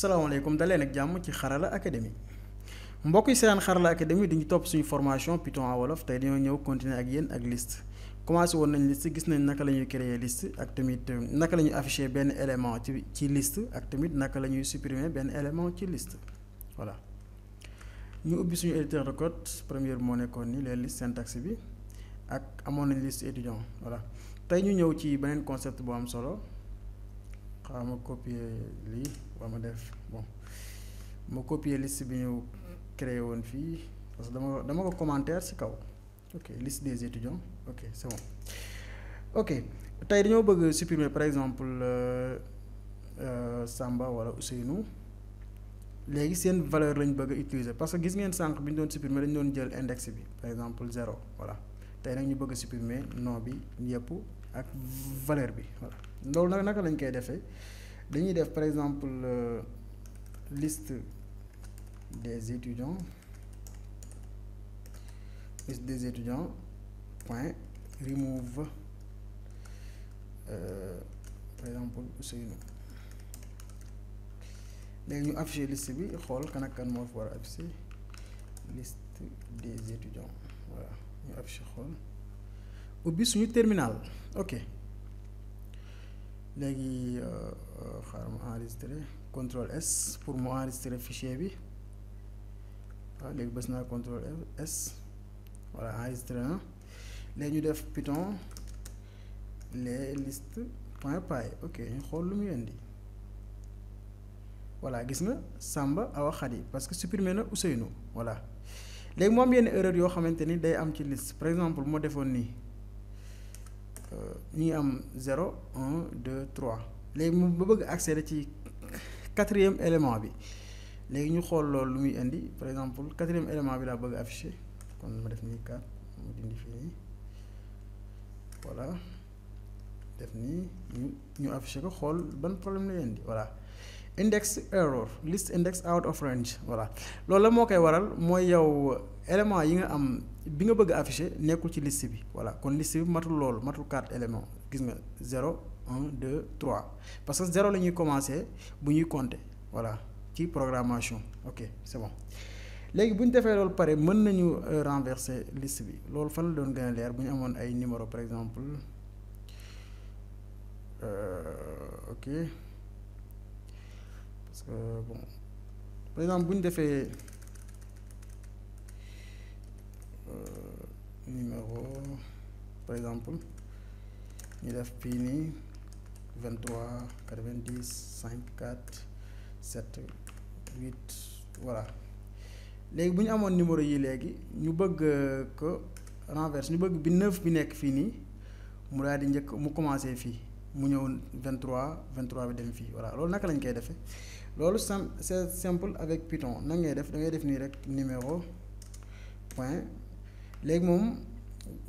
salaamaaleykum daleen ak jàmm ci Xarala Academy mbokk yi seen Xarala Academy dañu topp suñu formation Python en wolof tey dañoo ñëw continuer ak yéen ak liste commencé woon nañ liste gis nañ naka la ñuy créer liste ak tamit naka la ñuy afficher benn élément ci liste ak tamit naka la ñuy supprimer benn élément ci liste voilà ñu ubbi suñu éditeur de code première bi moo nekkoon ni les listes syntaxe bi ak amoon nañ liste étudiant voilà tey ñu ñëw ci beneen concept bu am solo xaaral ma copier lii waa ma def bon ma copier liste bi ñu créé woon fii parce que dama ko commentaire ci kaw ok liste des étudiants ok c'est bon ok tey dañoo bëgg supprimer par exemple Samba wala Ousseynou léegi seen valeur lañ bëgg a utiliser parce que gis ngeen sànq bi ñu doon supprimer dañu doon jël index bi par exemple 0 voilà tey nag ñu bëgg a supprimer nom bi yëpp ak valeur bi voilà loolu nag naka lañ koy defee dañuy def par exemple liste des étudiants point remove par exemple Ousseynou léegi ñu afficher liste bi xool kan ak kan moo fi war a afficher liste des étudiants voilà ñu afficher xool ubbi suñu terminal ok léegi xaaral ma enregistrer CTRL S pour mu enregistrer fichier bi waaw léegi bës naa CTRL S voilà enregistré na léegi ñu def Python les listes point py ok ñu xool lu muy indi voilà gis nga Samba Awa Khady parce que supprimer na Ousseynou voilà léegi moom yenn erreur yoo xamante ni day am ci liste par exemple moo defoon nii ñu ngi am 0 1 2 3 léegi mu ba bëgg accéder ci quatrième élément bi léegi ñu xool loolu lu muy indi par exemple quatrième élément bi laa bëgg afficher kon ma def nii 4 ma dindi fii nii voilà def nii ñu afficher ko xool ban problème lay indi voilà index error list index out of range voilà loolu la moo koy waral mooy yow élément yi nga am bi nga bëgg a afficher nekkul ci liste bi voilà kon liste bi matul loolu matul 4 éléments gis nga 0 1 2 3 parce que 0 la ñuy commencer bu ñuy compter voilà ci programmation ok c'est bon léegi bu ñu defee loolu pare mën nañu renverser liste bi loolu fan la doon gën a leer bu ñu amoon ay numéro par exemple ok parce que bon par exemple bu ñu defee numéro par exemple ñu def fii nii 23 90 5 4 7 8 voilà léegi bu ñu amoon numéro yi léegi ñu bëgg ko renverse ñu bëgg bi 9 bi nekk fii nii mu daal di njëkk mu commencé fii mu ñëw 23 bi dem fii voilà loolu naka lañ koy defee loolu c'est simple avec Python nan ngay def da ngay def nii rek numéro point léegi moom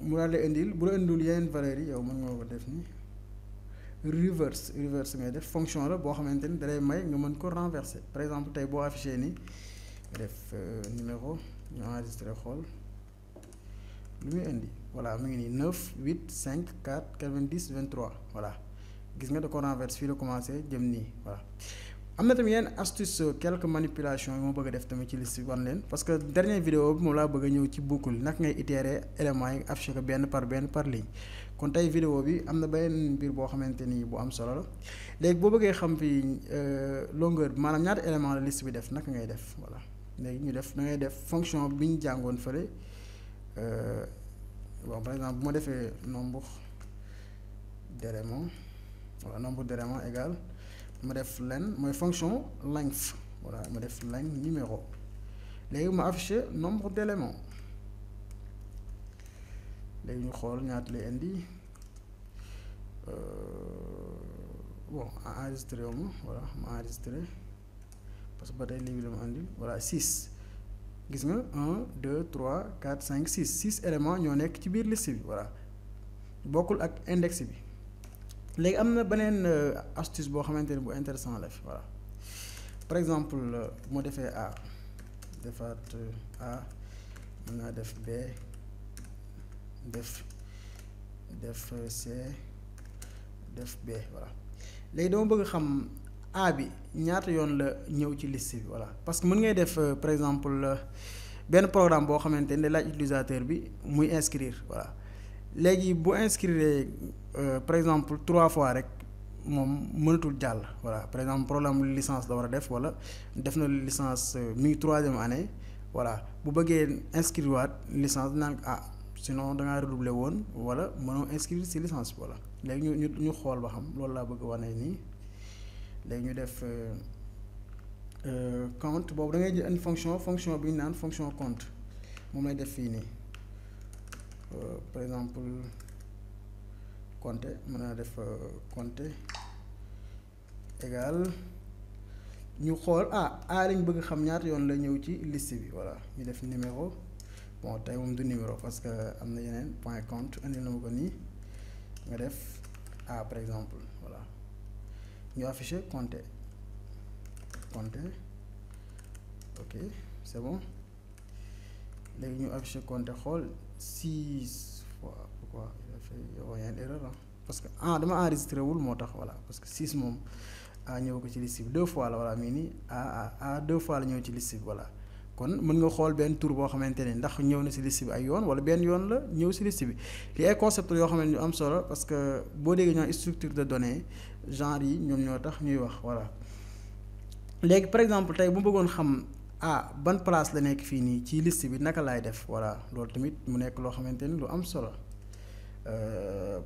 mu daal di indil bu la indil yeneen valeurs yi yow mën nga ko def nii reverse ngay def fonction la boo xamante ni dalay may nga mën ko renverser par exemple tey boo affiché nii nga def numéro ñu enregistré xool lu muy indi voilà mu ngi nii 9 8 5 4 90 23 voilà gis nga da ko renverse fii la commencé jëm nii voilà am na tamit yenn astuce quelques manipulations yi moo bëgg a def tamit ci liste bi wan leen parce que dernière vidéo bi moom laa bëgg a ñëw ci boucle naka ngay itérer éléments yi affiché ko benn par ligne kon tey vidéo bi am na benn mbir boo xamante ni bu am solo la léegi boo bëggee xam fi longueur bi maanaam ñaata élément la liste bi def naka ngay def voilà léegi ñu def da ngay def fonction bi ñu jàngoon fële bon par exemple bu ma defee nombre d'éléments voilà nombre d'éléments égal ma def len mooy fonction length voilà ma def length numéro léegi ma affiché nombre d'éléments léegi ñu xool ñaata lay indi bon enregistré wu ma voilà ma enregistré parce que ba tey lii bi dama andi voilà 6 gis nga 1 2 3 4 5 6 éléments ñoo nekk ci biir liste bi voilà bokkul ak index bi léegi am na beneen astuce boo xamante ni bu intéressant la fi voilà par exemple moo defee A defaat A mën naa def B def C def B voilà léegi dama bëgg xam A bi ñaata yoon la ñëw ci liste bi voilà parce que mën ngay def par exemple benn programme boo xamante ne laaj utilisateur bi muy inscrire voilà léegi bu inscrire par exemple 3 fois rek moom mënatul jàll voilà par exemple problème licence la war a def wala def na licence mi ngi 3e année voilà bu bëggee inscrire waat licence naan sinon da ngaa redoubler woon wala mënoo inscrire ci licence bi voilà léegi ñu xool ba xam loolu laa bëgg wane nii léegi ñu def compte boobu da ngay jël une fonction bi ñu naan fonction compte moom lay def fii nii par exemple compte mën naa def compte égal ñu xool lañ bëgg xam ñaata yoon la ñëw ci liste bi voilà ñu def numéro bon tey moom du numéro parce que am na yeneen point compte indi na ma ko nii nga def par exemple voilà ñu affiché compte ok c'est bon léegi ñu affiché compte xool 6 fois pourquoi il a fait yenn erreur parce que dama enregistré wul moo tax voilà parce que 6 moom ñëw ko ci liste bi 2 fois la voilà mii nii 2 fois la ñëw ci liste bi voilà kon mën nga xool benn tour boo xamante ne ndax ñëw na ci liste bi ay yoon wala benn yoon la ñëw ci liste bi li ay concept yoo xam ne ñu am solo parce que boo déggee ñoo structure de données genre yi ñoom ñoo tax ñuy wax voilà léegi par exemple tey bu bëggoon xam ban place la nekk fii nii ci liste bi naka laay def voilà loolu tamit mu nekk loo xamante ni lu am solo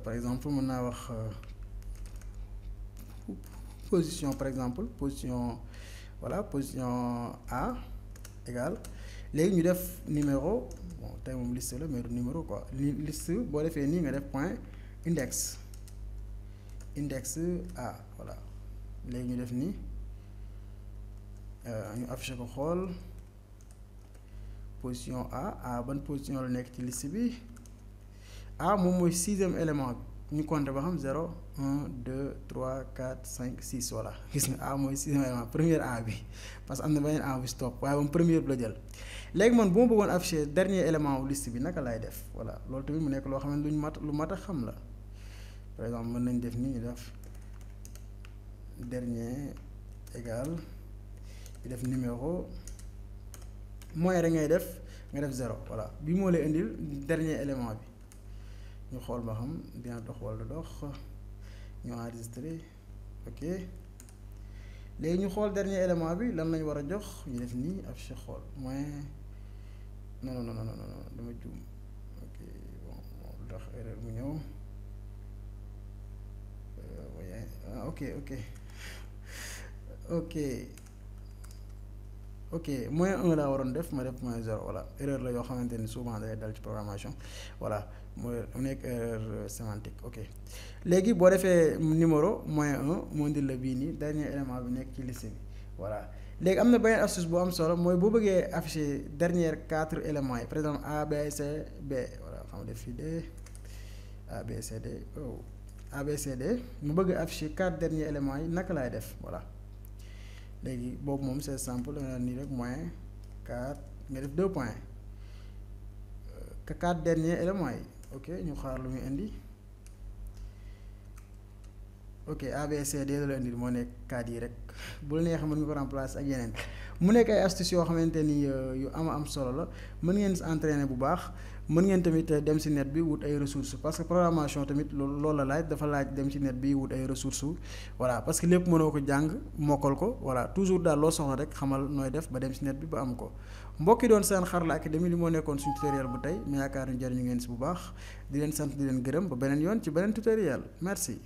par exemple mën naa wax position par exemple position voilà position A égal léegi ñu def numéro bon tey moom liste la mais du numéro quoi liste boo defee nii nga def point index A voilà léegi ñu def nii ñu affiché ko xool position A ban position la nekk ci liste bi moom mooy 6e élément bi ñu compté ba xam 0 1 2 3 4 5 6 voilà gis nga mooy 6e élément première bi parce que am na beneen bu stop waaye moom première bi la jël léegi man bu ma bëggoon afficher dernier élément wu liste bi naka laay def voilà loolu tamit mu nekk loo xam ne lu mat a xam la par exemple mën nañ def nii ñu def dernier égal ñu def numéro moins rek ngay def nga def 0 voilà bi moo lay indil dernier élément bi ñu xool ba xam dina dox wala dox ñu enregistré ok léegi ñu xool dernier élément bi lan lañ war a jox ñu def nii affiché xool moins non dama juum ok bon lu tax erreur mu ñëw ok moins 1 laa waroon def ma def moins 0 voilà erreur la yoo xamante ni souvent day dal ci programmation voilà mu nekk erreur sémantique ok léegi boo defee numéro moins 1 moo indil la bii nii dernier élément bi nekk ci liste bi voilà léegi am na beneen astuce bu am solo mooy boo bëggee afficher dernière 4 éléments yi par exemple A B C B voilà xam nga def fii D A B C D A B C D mu bëgg afficher 4 derniers éléments yi naka laay def voilà léegi boobu moom c'est simple da nga nii rek moins 4 nga def 2 points 4 derniers éléments yi ok ñu xaar lu muy indi ok ABCD la indi moo nekk 4 yi rek bu la neexee mën nga ko remplacer ak yeneen mu nekk ay astuces yoo xamante ni yu am solo la mën ngeen si entraîner bu baax mën ngeen tamit dem si net bi wut ay ressources parce que programmation tamit loolu la laaj dafa laaj dem si net bi wut ay ressources voilà parce que lépp mënoo ko jàng mokkal ko voilà toujours daal loo soxla rek xamal nooy def ba dem si net bi ba am ko mbokki doon seen Xarala Academy li moo nekkoon suñu tutoriel bu tey mais yaakaar ni jariñu ngeen si bu baax di leen sant di leen gërëm ba beneen yoon ci beneen tutoriel merci